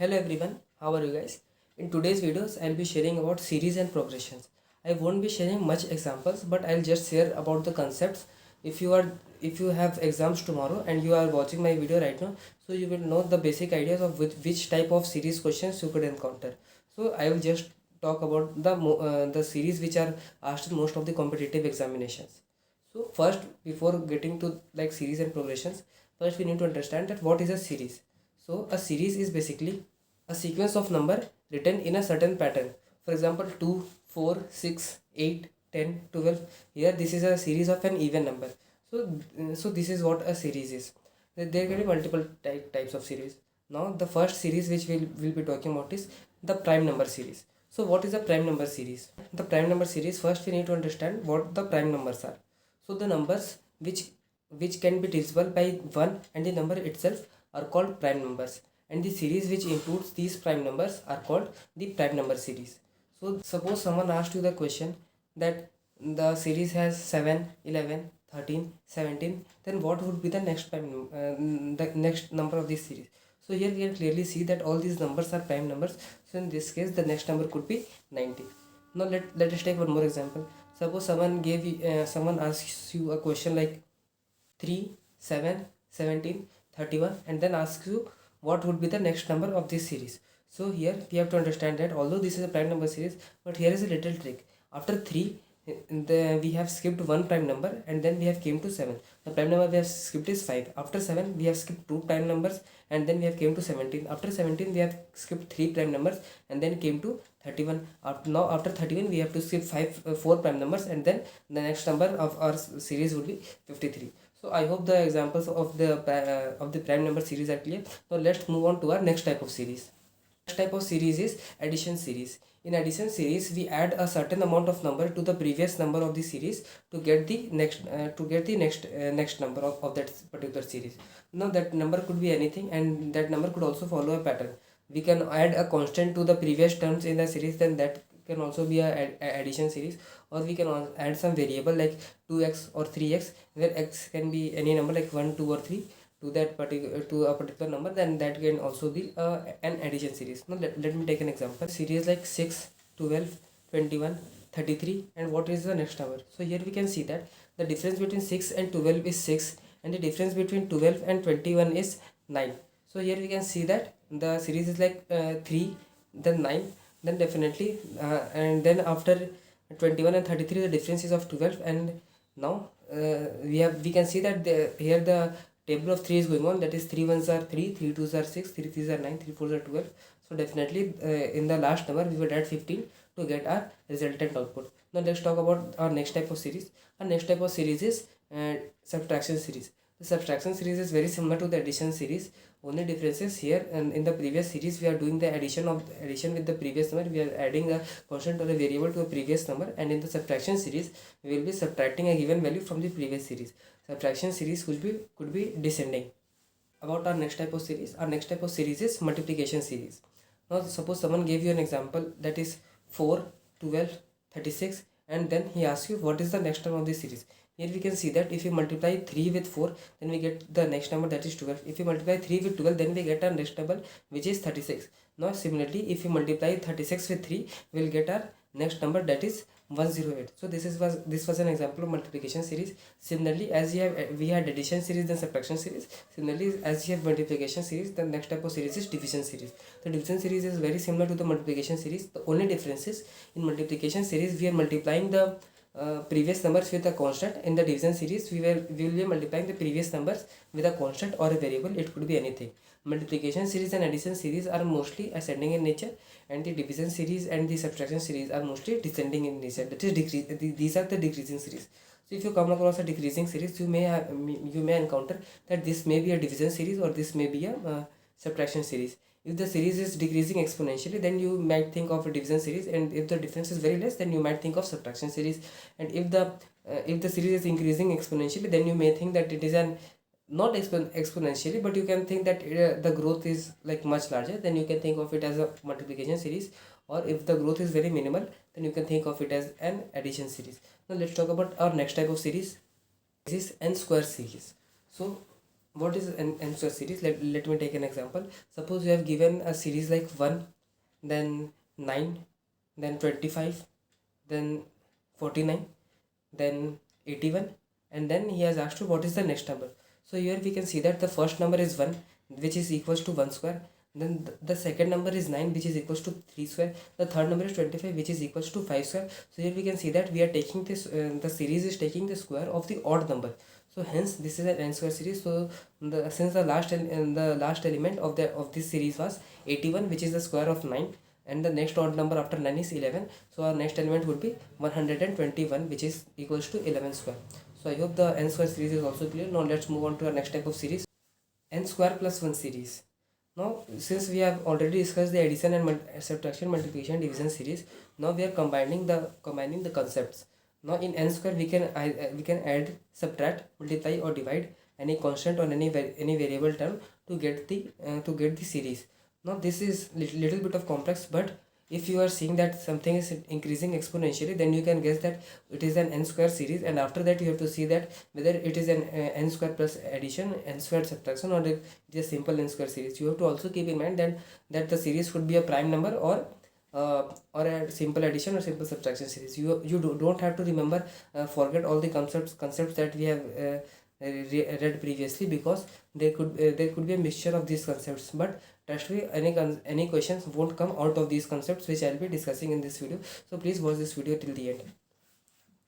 Hello everyone, how are you guys? In today's videos, I'll be sharing about series and progressions. I won't be sharing much examples, but I'll just share about the concepts. If you have exams tomorrow and you are watching my video right now, so you will know the basic ideas of which type of series questions you could encounter. So I will just talk about the series which are asked in most of the competitive examinations. So first, before getting to like series and progressions, first we need to understand that what is a series. So a series is basically a sequence of number written in a certain pattern. For example, 2, 4, 6, 8, 10, 12. Here this is a series of an even number. So this is what a series is. There can be multiple types of series. Now the first series which we'll be talking about is the prime number series. So what is a prime number series? The prime number series, first we need to understand what the prime numbers are. So the numbers which can be divisible by 1 and the number itself are called prime numbers, and the series which includes these prime numbers are called the prime number series. So suppose someone asked you the question that the series has 7, 11, 13, 17, then what would be the the next number of this series? So here we can clearly see that all these numbers are prime numbers. So in this case the next number could be 90. Now let us take one more example. Suppose someone asks you a question like 3, 7, 17, 31, and then asks you what would be the next number of this series. So here we have to understand that although this is a prime number series, but here is a little trick. After 3, we have skipped one prime number and then we have came to 7. The prime number we have skipped is 5. After 7 we have skipped two prime numbers and then we have came to 17. After 17 we have skipped three prime numbers and then came to 31. Now after 31 we have to skip 4 prime numbers, and then the next number of our series would be 53. So I hope the examples of the prime number series are clear. Now let's move on to our next type of series. Next type of series is addition series. In addition series, we add a certain amount of number to the previous number of the series to get the next number of that particular series. Now that number could be anything, and that number could also follow a pattern. We can add a constant to the previous terms in the series, then that can also be a addition series, or we can add some variable like 2x or 3x, where x can be any number like 1, 2 or 3 to that particular to a particular number, then that can also be an addition series. Now let me take an example. Series like 6, 12, 21, 33, and what is the next number? So here we can see that the difference between 6 and 12 is 6, and the difference between 12 and 21 is 9. So here we can see that the series is like 3, then 9, then definitely and then after 21 and 33 the difference is of 12, and now we can see that here the table of 3 is going on, that is 3 ones are 3, 3 twos are 6, 3 threes are 9, 3 fours are 12. So definitely in the last number we will add 15 to get our resultant output. Now let's talk about our next type of series. Our next type of series is subtraction series. The subtraction series is very similar to the addition series. Only difference is here, and in the previous series we are doing the addition with the previous number. We are adding a constant or a variable to a previous number, and in the subtraction series we will be subtracting a given value from the previous series. Subtraction series could be descending. About our next type of series, our next type of series is multiplication series. Now suppose someone gave you an example that is 4, 12, 36, and then he asks you what is the next term of this series. Here we can see that if you multiply 3 with 4, then we get the next number, that is 12. If you multiply 3 with 12, then we get our next number, which is 36. Now similarly, if you multiply 36 with 3, we will get our next number, that is 108. So this was an example of multiplication series. Similarly, as we had addition series, then subtraction series. Similarly, as you have multiplication series, the next type of series is division series. The division series is very similar to the multiplication series. The only difference is in multiplication series we are multiplying the previous numbers with a constant. In the division series we will be multiplying the previous numbers with a constant or a variable. It could be anything. Multiplication series and addition series are mostly ascending in nature, and the division series and the subtraction series are mostly descending in nature, that is these are the decreasing series. So if you come across a decreasing series, you may encounter that this may be a division series or this may be a subtraction series. If the series is decreasing exponentially, then you might think of a division series, and if the difference is very less, then you might think of subtraction series. And if the series is increasing exponentially, then you may think that it is an not exponentially, but you can think that the growth is like much larger, then you can think of it as a multiplication series. Or if the growth is very minimal, then you can think of it as an addition series. Now let's talk about our next type of series. This is n square series. So what is n square series? Let me take an example. Suppose you have given a series like 1, then 9, then 25, then 49, then 81, and then he has asked you what is the next number. So here we can see that the first number is 1, which is equals to 1 square. Then the second number is 9, which is equals to 3 square. The third number is 25, which is equals to 5 square. So here we can see that we are taking this, the series is taking the square of the odd number. So hence this is an n square series. So since the last element of this series was 81, which is the square of 9, and the next odd number after 9 is 11, so our next element would be 121, which is equals to 11 square. So I hope the n square series is also clear. Now let's move on to our next type of series, n square plus 1 series. Now since we have already discussed the addition and subtraction, multiplication, division series, now we are combining the concepts. Now in n square we can add, subtract, multiply or divide any constant or any variable term to get the series. Now this is little bit of complex, but if you are seeing that something is increasing exponentially, then you can guess that it is an n square series, and after that you have to see that whether it is an n square plus addition, n square subtraction, or it is a simple n square series. You have to also keep in mind that the series could be a prime number or a simple addition or simple subtraction series. You don't have to remember, forget all the concepts that we have read previously, because there could be a mixture of these concepts, but trust me, any questions won't come out of these concepts which I'll be discussing in this video. So please watch this video till the end.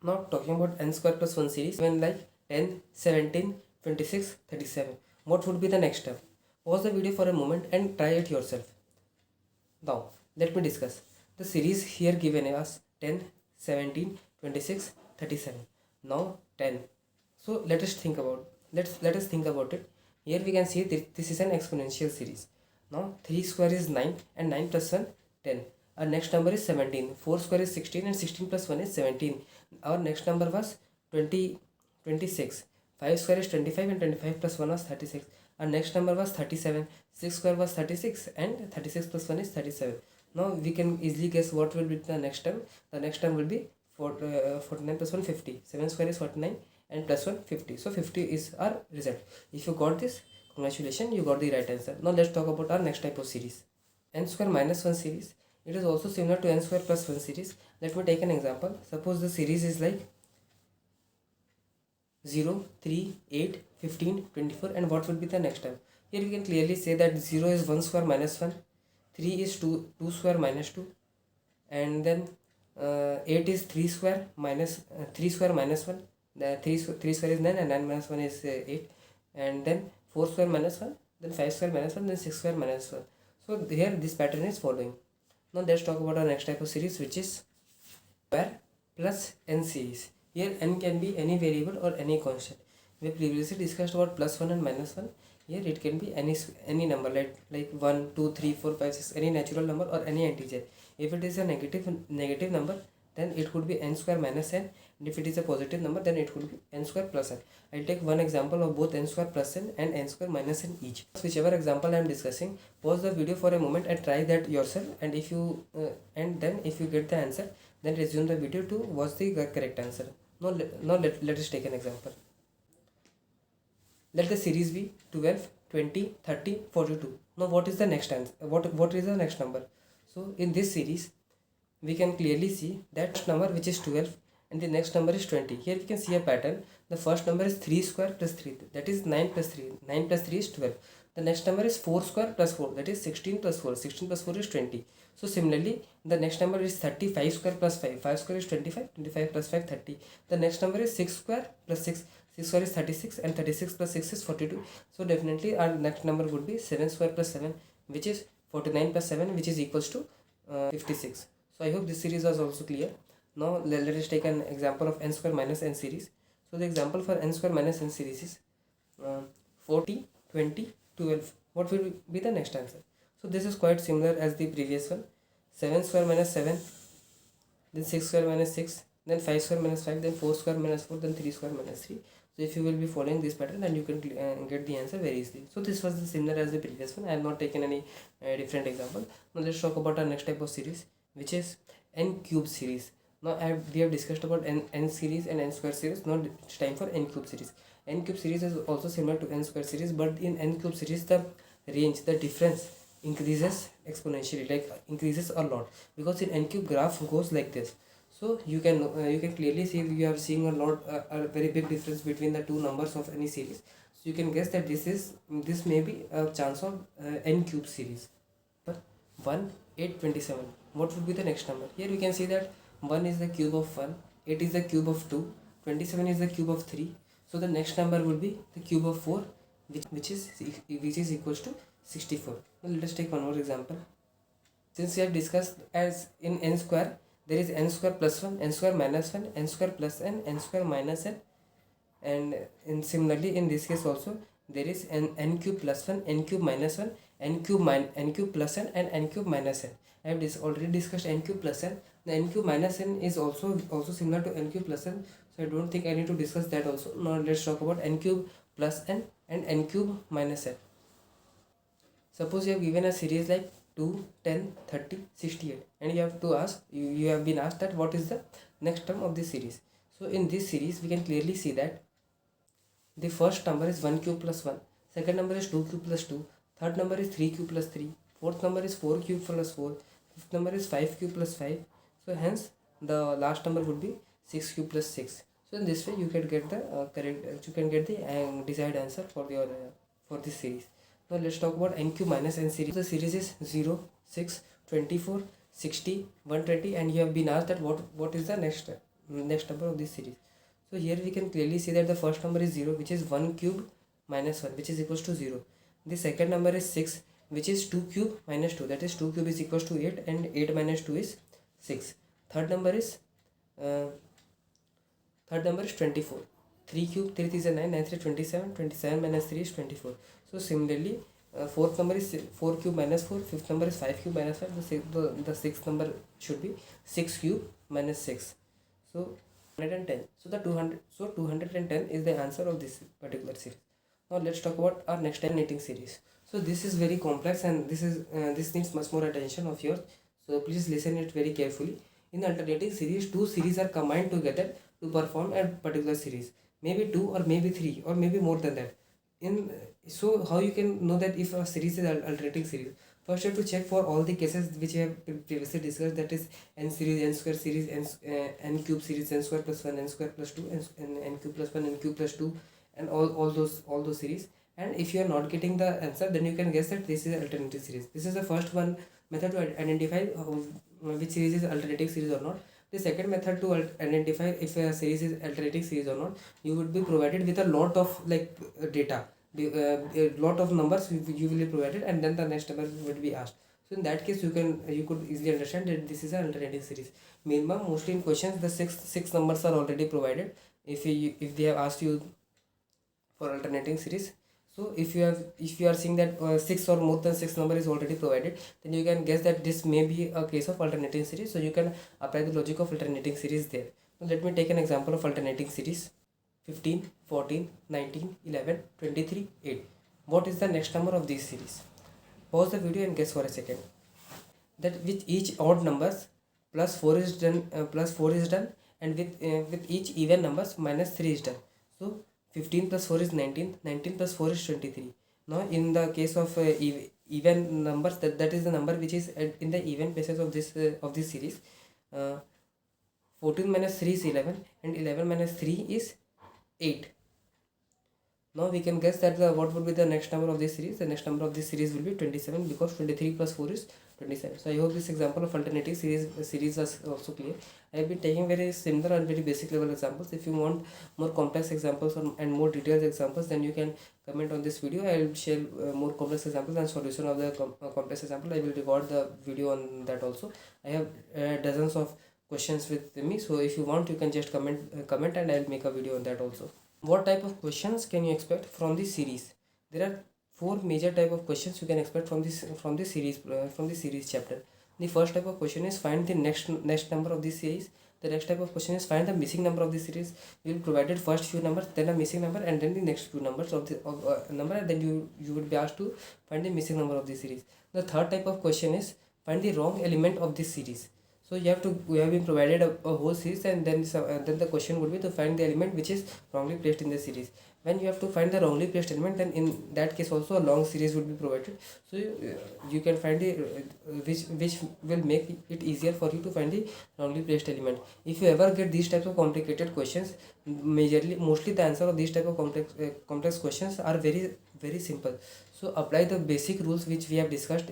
Now talking about n square plus 1 series, when like 10, 17, 26, 37, what would be the next step? Pause the video for a moment and try it yourself. Now let me discuss the series here given as 10, 17, 26, 37. Now 10. So let us think about it. Here we can see this is an exponential series. Now 3 square is 9, and 9 plus 1, 10. Our next number is 17. 4 square is 16, and 16 plus 1 is 17. Our next number was 26. 5 square is 25, and 25 plus 1 was 36. Our next number was 37. 6 square was 36, and 36 plus 1 is 37. Now we can easily guess what will be the next term. The next term will be 49 plus 1, 50. 7 square is 49, and plus 1, 50. So 50 is our result. If you got this, congratulations, you got the right answer. Now let's talk about our next type of series, n square minus 1 series. It is also similar to n square plus 1 series. Let me take an example. Suppose the series is like 0, 3, 8, 15, 24, and what will be the next term? Here we can clearly say that 0 is 1 square minus 1, 3 is 2 square minus 2, and then 8 is 3 square minus 1. The 3 square is 9, and 9 minus 1 is 8, and then 4 square minus 1, then 5 square minus 1, then 6 square minus 1. So here this pattern is following. Now let's talk about our next type of series, which is square plus n series. Here n can be any variable or any constant. We previously discussed about plus 1 and minus 1. Here it can be any number like 1, 2, 3, 4, 5, 6, any natural number or any integer. If it is a negative number, then it could be n square minus n, and if it is a positive number, then it could be n square plus n. I'll take one example of both n square plus n and n square minus n each. Whichever example I am discussing, pause the video for a moment and try that yourself, and if you get the answer, then resume the video to watch the correct answer. Now let us take an example. Let the series be 12, 20, 30, 42. Now what is the next answer? What is the next number? So in this series, we can clearly see that number, which is 12, and the next number is 20. Here we can see a pattern. The first number is 3 square plus 3, that is 9 plus 3. 9 plus 3 is 12. The next number is 4 square plus 4, that is 16 plus 4. 16 plus 4 is 20. So similarly, the next number is 35 square plus 5. 5 square is 25. 25 plus 5, 30. The next number is 6 square plus 6. 6 square is 36, and 36 plus 6 is 42. So definitely our next number would be 7 square plus 7, which is 49 plus 7, which is equals to 56. So I hope this series was also clear. Now let us take an example of n square minus n series. So the example for n square minus n series is 40, 20, 12. What will be the next answer? So this is quite similar as the previous one. 7 square minus 7, then 6 square minus 6, then 5 square minus 5, then 4 square minus 4, then 3 square minus 3. So if you will be following this pattern, then you can get the answer very easily. So this was similar as the previous one. I have not taken any different example. Now let's talk about our next type of series, which is n cube series. Now we have discussed about n series and n square series. Now it's time for n cube series. N cube series is also similar to n square series, but in n cube series the range, the difference increases exponentially, like increases a lot, because in n cube graph goes like this. So you can clearly see you are seeing a very big difference between the two numbers of any series. So you can guess that this may be a chance of n cube series. But 1, 8, 27. What would be the next number? Here you can see that 1 is the cube of 1, 8 is the cube of 2, 27 is the cube of 3. So the next number will be the cube of 4, which is equals to 64. Now let us take one more example. Since we have discussed as in n square, there is n square plus 1, n square minus 1, n square plus n square minus n, and similarly in this case also there is n cube plus 1, n cube minus 1, n cube plus n, and n cube minus n. I have already discussed n cube plus n. The n cube minus n is also similar to n cube plus n, so I don't think I need to discuss that also. Now let's talk about n cube plus n and n cube minus n. Suppose you have given a series like 2, 10, 30, 68, and you have to ask, you have been asked that what is the next term of this series. So in this series we can clearly see that the first number is 1 cube plus 1, second number is 2 cube plus 2, third number is 3 cube plus 3, fourth number is 4 cube plus 4, fifth number is 5 cube plus 5. So hence the last number would be 6 cube plus 6. So in this way you can get the desired answer for this series. Now let's talk about n cube minus n series. The series is 0, 6, 24, 60, 120, and you have been asked that what is the next number of this series. So here we can clearly see that the first number is 0, which is 1 cube minus 1, which is equals to 0. The second number is 6, which is 2 cube minus 2, that is 2 cube is equals to 8, and 8 minus 2 is 6. Third number is 24. 3 cube, 3 is a 9, 9 3 27, 27 minus 3 is 24. So similarly, fourth number is 4 cube minus 4, fifth number is 5 cube minus 5, the sixth number should be 6 cube minus 6. So 110. So 210 is the answer of this particular series. Now let's talk about our next alternating series. So this is very complex, and this needs much more attention of yours. So please listen it very carefully. In alternating series, two series are combined together to perform a particular series. Maybe 2 or maybe 3 or maybe more than that. So how you can know that if a series is alternating series? First you have to check for all the cases which we have previously discussed, that is n series, n square series, n cube series, n square plus 1, n square plus 2, n cube plus 1, n cube plus 2, and all those series. And if you are not getting the answer, then you can guess that this is an alternating series. This is the first one method to identify which series is alternating series or not. The second method to identify if a series is alternating series or not, you would be provided with a lot of data. A lot of numbers you will be provided, and then the next number will be asked. So in that case you could easily understand that this is an alternating series. Minimum, mostly in questions the six numbers are already provided if they have asked you for alternating series. So if you are seeing that 6 or more than 6 number is already provided, then you can guess that this may be a case of alternating series. So you can apply the logic of alternating series there. Now let me take an example of alternating series. 15, 14, 19, 11, 23, 8. What is the next number of this series? Pause the video and guess for a second. That with each odd numbers plus 4 is done, and with each even numbers minus 3 is done. So 15 plus 4 is 19, 19 plus 4 is 23. Now in the case of even numbers, that is the number which is in the even places of this series. 14 minus 3 is 11, and 11 minus 3 is 8. Now we can guess that what would be the next number of this series. The next number of this series will be 27, because 23 plus 4 is 27. So I hope this example of alternative series was also clear. I have been taking very similar and very basic level examples. If you want more complex examples and more detailed examples, then you can comment on this video. I will share more complex examples and solution of the complex example. I will record the video on that also. I have dozens of questions with me, so if you want you can just comment and I will make a video on that also. What type of questions can you expect from this series? There are 4 major type of questions you can expect from this series chapter. The first type of question is find the next number of this series. The next type of question is find the missing number of this series. You will provided first few numbers, then a missing number, and then the next few numbers of number, and then you will be asked to find the missing number of this series. The third type of question is find the wrong element of this series. So we have been provided a whole series, and then the question would be to find the element which is wrongly placed in the series. When you have to find the wrongly placed element, then in that case also a long series would be provided. So you can find the which will make it easier for you to find the wrongly placed element. If you ever get these types of complicated questions, mostly the answer of these type of complex questions are very simple. So apply the basic rules which we have discussed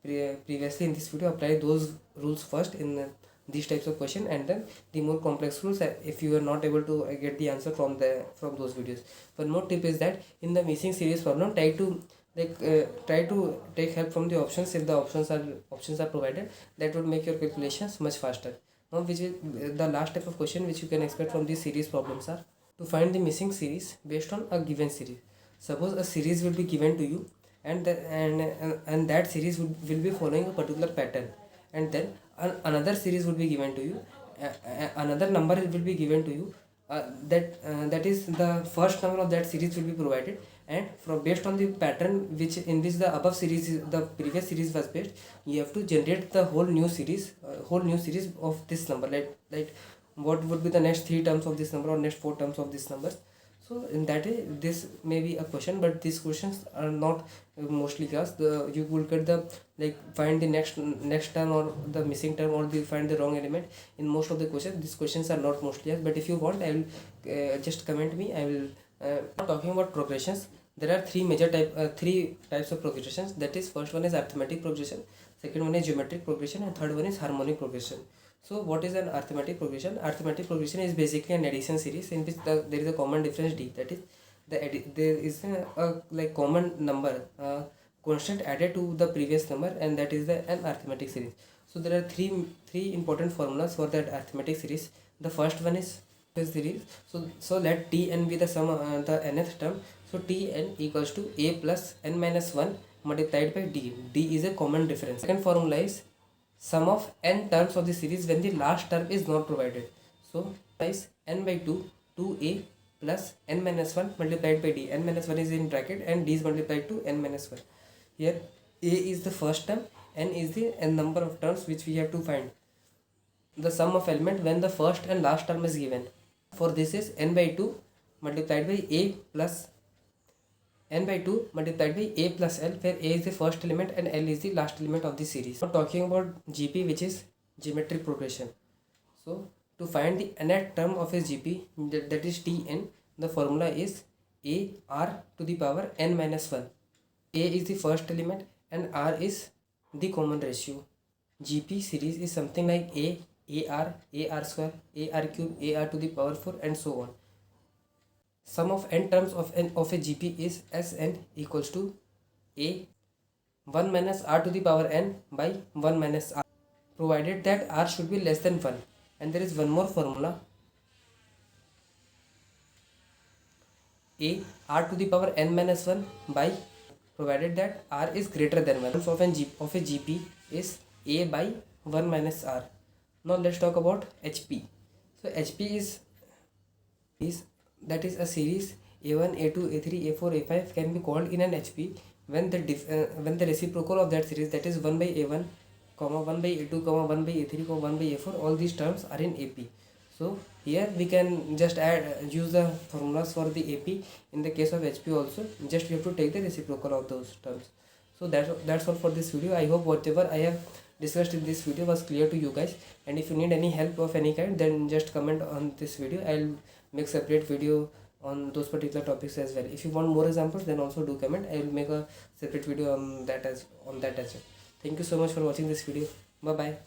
previously in this video. Apply those rules first in these types of question, and then the more complex rules if you are not able to get the answer from those videos. One more tip is that in the missing series problem, try to take help from the options. If the options are provided, that would make your calculations much faster. Now the last type of question which you can expect from these series problems are to find the missing series based on a given series. Suppose a series will be given to you, and that series will be following a particular pattern, and then another series would be given to you, another number will be given to you, that is the first number of that series will be provided, and from based on the pattern in which the previous series was based, you have to generate the whole new series of this number, like what would be the next 3 terms of this number or next 4 terms of this numbers. So in that way, this may be a question, but these questions are not mostly asked. You will get the find the next term or the missing term, or find the wrong element in most of the questions. These questions are not mostly asked, but if you want, I will just comment me. I will talking about progressions. There are three types of progressions. That is, first one is arithmetic progression, second one is geometric progression, and third one is harmonic progression. So what is an arithmetic progression? Arithmetic progression is basically an addition series in which there is a common difference d. That is, there is a common number constant added to the previous number, and that is an arithmetic series. So there are three important formulas for that arithmetic series. The first one is series. So let Tn be the sum the nth term. So Tn equals to a plus n minus 1 multiplied by d. D is a common difference. Second formula is sum of n terms of the series when the last term is not provided. So is n by 2 2a plus n minus 1 multiplied by d. N minus 1 is in bracket and d is multiplied to n minus 1. Here a is the first term, n is the n number of terms which we have to find. The sum of element when the first and last term is given. For this is n by 2 multiplied by a plus n by 2 multiplied by a plus l, where a is the first element and l is the last element of the series. Now talking about GP, which is geometric progression. So to find the nth term of a GP, that is Tn, the formula is a r to the power n minus 1. A is the first element and r is the common ratio. GP series is something like ar square, ar cube, ar to the power 4, and so on. Sum of n terms of a GP is Sn equals to a 1 minus r to the power n by 1 minus r, provided that r should be less than 1. And there is one more formula, a r to the power n minus 1 by, provided that r is greater than 1. Of a GP is a by 1 minus r. Now let's talk about HP. So HP is that is a series a1, a2, a3, a4, a5 can be called in an HP when the reciprocal of that series, that is 1 by a1, 1 by a2, 1 by a3, 1 by a4, all these terms are in AP. So here we can just use the formulas for the AP in the case of HP also. Just we have to take the reciprocal of those terms. So that's all for this video. I hope whatever I have discussed in this video was clear to you guys, and if you need any help of any kind, then just comment on this video. I'll make separate video on those particular topics as well. If you want more examples, then also do comment. I will make a separate video on that as well. Thank you so much for watching this video. Bye bye.